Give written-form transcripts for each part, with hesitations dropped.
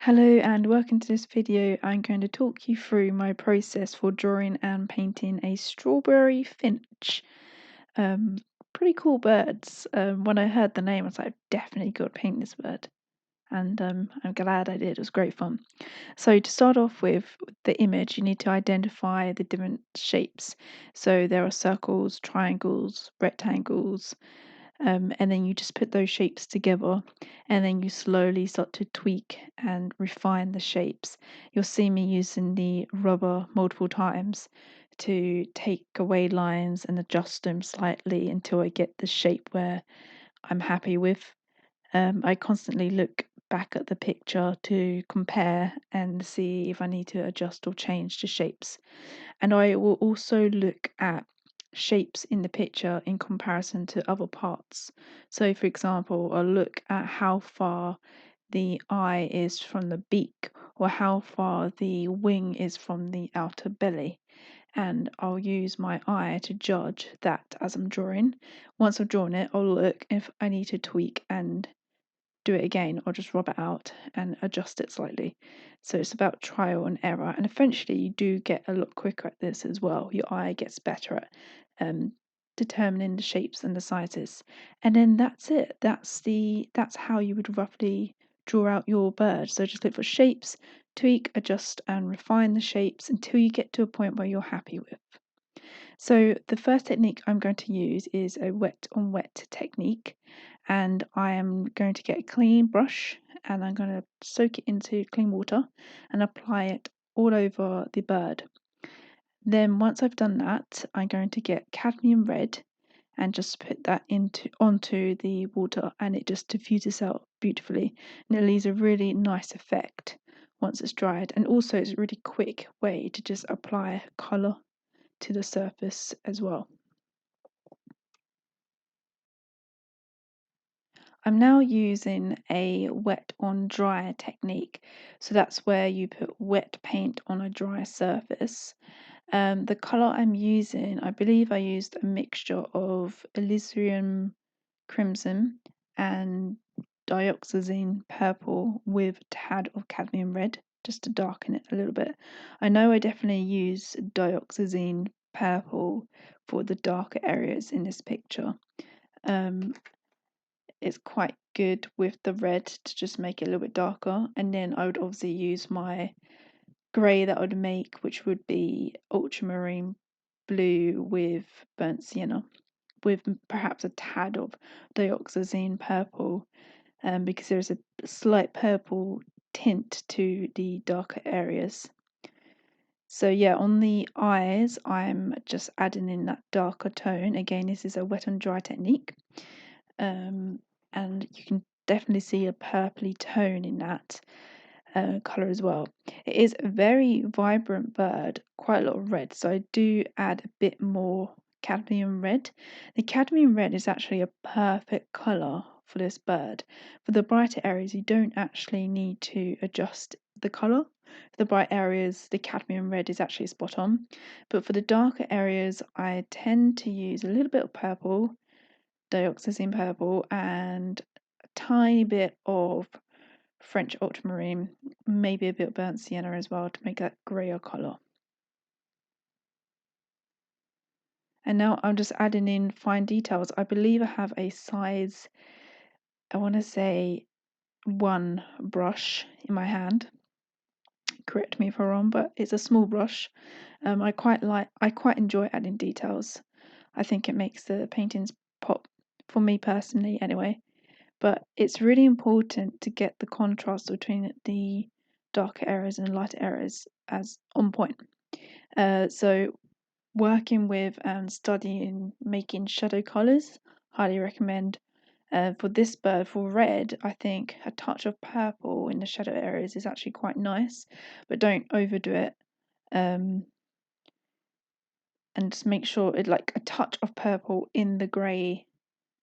Hello and welcome to this video. I'm going to talk you through my process for drawing and painting a strawberry finch. Um, Pretty cool birds. When I heard the name, I was like, I've definitely got to paint this bird. And I'm glad I did. It was great fun. So to start off with the image, you need to identify the different shapes. So there are circles, triangles, rectangles, and then you just put those shapes together, and then you slowly start to tweak and refine the shapes. You'll see me using the rubber multiple times to take away lines and adjust them slightly until I get the shape where I'm happy with. I constantly look back at the picture to compare and see if I need to adjust or change the shapes. And I will also look at shapes in the picture in comparison to other parts. So, for example, I'll look at how far the eye is from the beak or how far the wing is from the outer belly. And I'll use my eye to judge that as I'm drawing. Once I've drawn it, I'll look if I need to tweak and do it again or just rub it out and adjust it slightly. So it's about trial and error, and eventually you do get a lot quicker at this as well. Your eye gets better at um, determining the shapes and the sizes, and then that's it. That's how you would roughly draw out your bird. So just look for shapes, tweak, adjust, and refine the shapes until you get to a point where you're happy with. So the first technique I'm going to use is a wet on wet technique, and I am going to get a clean brush and I'm going to soak it into clean water and apply it all over the bird. Then once I've done that, I'm going to get cadmium red and just put that onto the water, and it just diffuses out beautifully, and it leaves a really nice effect once it's dried. And also it's a really quick way to just apply colour to the surface as well. I'm now using a wet on dry technique. So that's where you put wet paint on a dry surface. The colour I'm using, I believe I used a mixture of alizarin crimson and dioxazine purple with a tad of cadmium red just to darken it a little bit. I know I definitely use dioxazine purple for the darker areas in this picture. It's quite good with the red to just make it a little bit darker, and then I would obviously use my grey that I would make, which would be ultramarine blue with burnt sienna, with perhaps a tad of dioxazine purple, because there's a slight purple tint to the darker areas. So yeah, on the eyes, I'm just adding in that darker tone. Again, this is a wet and dry technique. And you can definitely see a purpley tone in that colour as well. It is a very vibrant bird, quite a lot of red, so I do add a bit more cadmium red. The cadmium red is actually a perfect colour for this bird. For the brighter areas, you don't actually need to adjust the colour. For the bright areas, the cadmium red is actually spot on. But for the darker areas, I tend to use a little bit of purple, dioxazine purple, and a tiny bit of French ultramarine, maybe a bit of burnt sienna as well to make that greyer colour. And now I'm just adding in fine details. I believe I have a size, I want to say 1 brush in my hand. Correct me if I'm wrong, but it's a small brush. I quite enjoy adding details. I think it makes the paintings pop, for me personally anyway. But it's really important to get the contrast between the darker areas and lighter areas as on point. So working with and studying making shadow colours, highly recommend. For this bird, for red, I think a touch of purple in the shadow areas is actually quite nice, but don't overdo it. And just make sure it like a touch of purple in the grey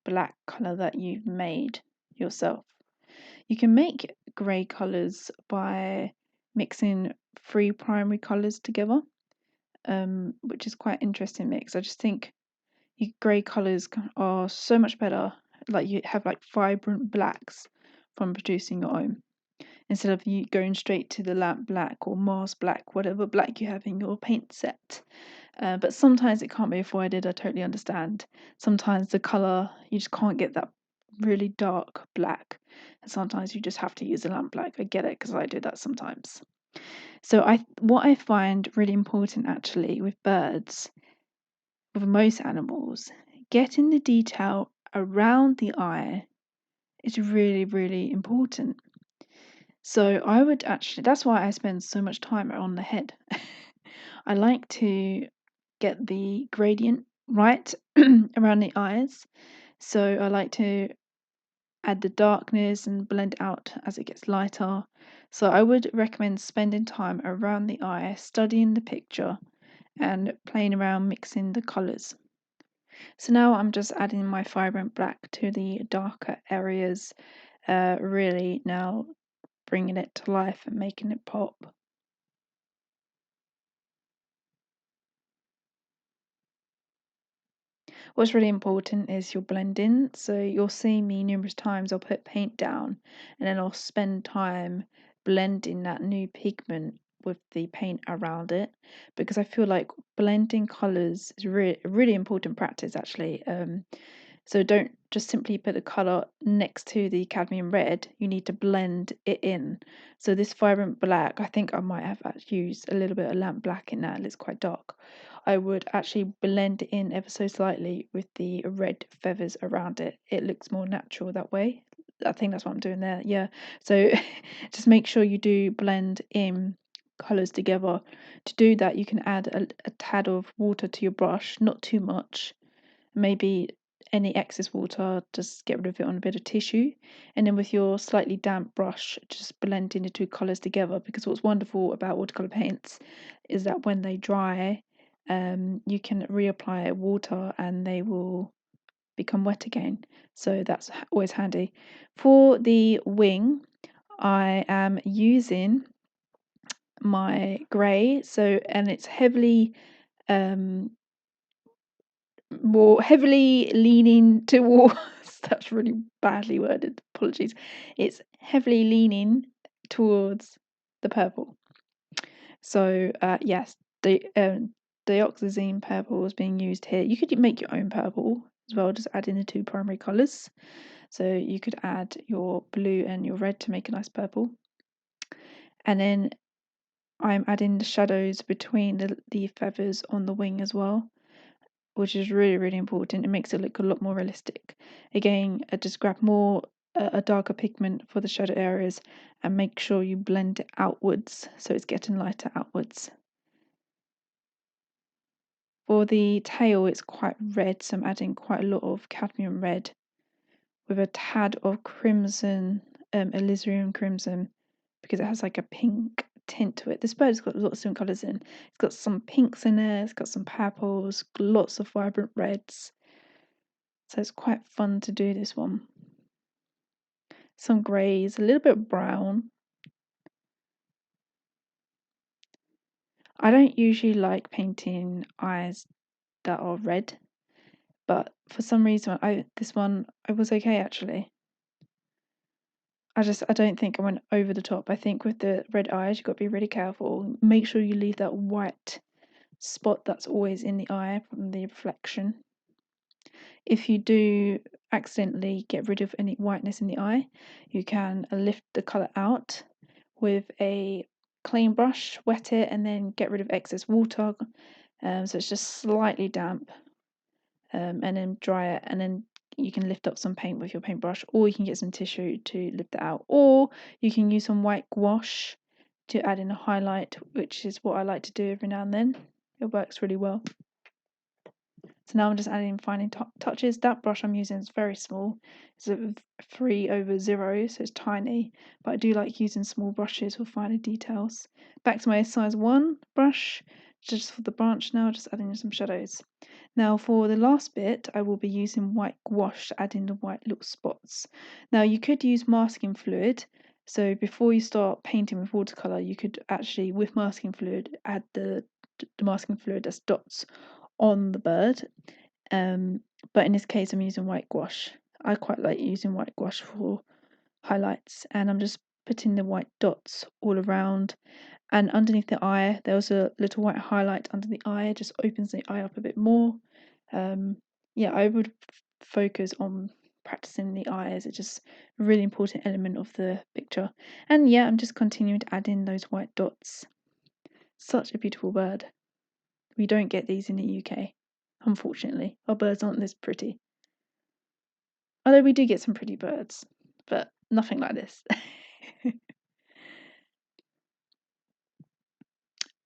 black colour that you've made yourself. You can make grey colours by mixing 3 primary colours together, which is quite interesting mix. I just think grey colours are so much better. Like you have like vibrant blacks from producing your own. instead of you going straight to the lamp black or Mars black, whatever black you have in your paint set. But sometimes it can't be avoided. I totally understand. Sometimes the color, you just can't get that really dark black, and sometimes you just have to use a lamp black. I get it because I do that sometimes. So what I find really important actually with birds, with most animals, getting the detail around the eye is really, really important. So I would actually, that's why I spend so much time on the head. I like to get the gradient right around the eyes. So I like to add the darkness and blend out as it gets lighter. So I would recommend spending time around the eye, studying the picture and playing around mixing the colours. So now I'm just adding my vibrant black to the darker areas, really now bringing it to life and making it pop. What's really important is your blending. So you'll see me numerous times, I'll put paint down and then I'll spend time blending that new pigment with the paint around it, because I feel like blending colours is really important practice actually. So don't just simply put the colour next to the cadmium red, you need to blend it in. So this vibrant black, I think I might have used a little bit of lamp black in that, it's quite dark. I would actually blend it in ever so slightly with the red feathers around it. It looks more natural that way. I think that's what I'm doing there. Yeah. So just make sure you do blend in colours together. To do that, you can add a tad of water to your brush, not too much. Maybe any excess water, just get rid of it on a bit of tissue. And then with your slightly damp brush, just blend in the two colours together. Because what's wonderful about watercolour paints is that when they dry, you can reapply water and they will become wet again. So that's always handy. For the wing, I am using my grey, so and it's heavily more heavily leaning towards that's really badly worded, apologies. It's heavily leaning towards the purple. So yes, the dioxazine purple is being used here. You could make your own purple as well, just add in the two primary colours. So you could add your blue and your red to make a nice purple. And then I'm adding the shadows between the feathers on the wing as well, which is really, really important. It makes it look a lot more realistic. Again, just grab more a darker pigment for the shadow areas and make sure you blend it outwards so it's getting lighter outwards. For the tail, it's quite red, so I'm adding quite a lot of cadmium red with a tad of crimson, alizarin crimson, because it has like a pink tint to it. This bird's got lots of different colours in. It's got some pinks in there, it's got some purples, lots of vibrant reds. So it's quite fun to do this one. Some greys, a little bit of brown. I don't usually like painting eyes that are red, but for some reason this one I was okay actually. I don't think I went over the top. I think with the red eyes, you've got to be really careful. Make sure you leave that white spot that's always in the eye from the reflection. If you do accidentally get rid of any whiteness in the eye, you can lift the colour out with a clean brush, wet it, and then get rid of excess water. So it's just slightly damp, and then dry it, and then you can lift up some paint with your paintbrush, or you can get some tissue to lift it out, or you can use some white gouache to add in a highlight, which is what I like to do every now and then. It works really well. So now I'm just adding fine touches. That brush I'm using is very small. It's a 3/0, so it's tiny. But I do like using small brushes for finer details. Back to my size 1 brush, just for the branch now, just adding in some shadows. Now for the last bit, I will be using white gouache to add in the white little spots. Now you could use masking fluid. So before you start painting with watercolour, you could actually, with masking fluid, add the masking fluid as dots on the bird. But in this case, I'm using white gouache. I quite like using white gouache for highlights, and I'm just putting the white dots all around. And underneath the eye, there was a little white highlight under the eye, it just opens the eye up a bit more. Yeah, I would focus on practicing the eyes. It's just a really important element of the picture. And yeah, I'm just continuing to add in those white dots. Such a beautiful bird. We don't get these in the UK, unfortunately. Our birds aren't this pretty. Although we do get some pretty birds, but nothing like this.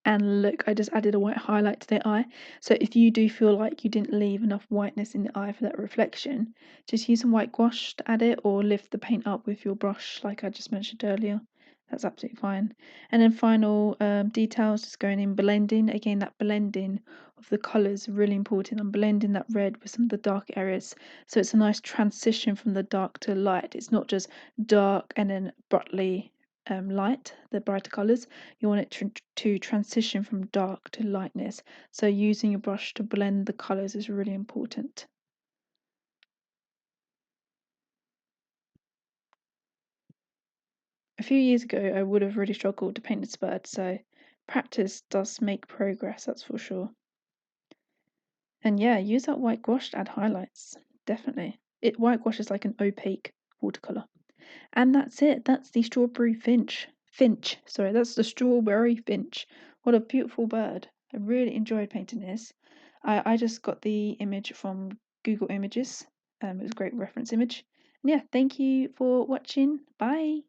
And look, I just added a white highlight to the eye. So if you do feel like you didn't leave enough whiteness in the eye for that reflection, just use some white gouache to add it, or lift the paint up with your brush like I just mentioned earlier. That's absolutely fine. And then final details, just going in blending. Again, that blending of the colours really important. I'm blending that red with some of the dark areas, so it's a nice transition from the dark to light. It's not just dark and then abruptly light, the brighter colours. You want it to transition from dark to lightness. So using your brush to blend the colours is really important. A few years ago, I would have really struggled to paint this bird, so practice does make progress, that's for sure. And yeah, use that white gouache to add highlights. Definitely. White gouache is like an opaque watercolour. And that's it. That's the strawberry finch. Sorry, that's the strawberry finch. What a beautiful bird. I really enjoyed painting this. I just got the image from Google Images. It was a great reference image. And yeah, thank you for watching. Bye.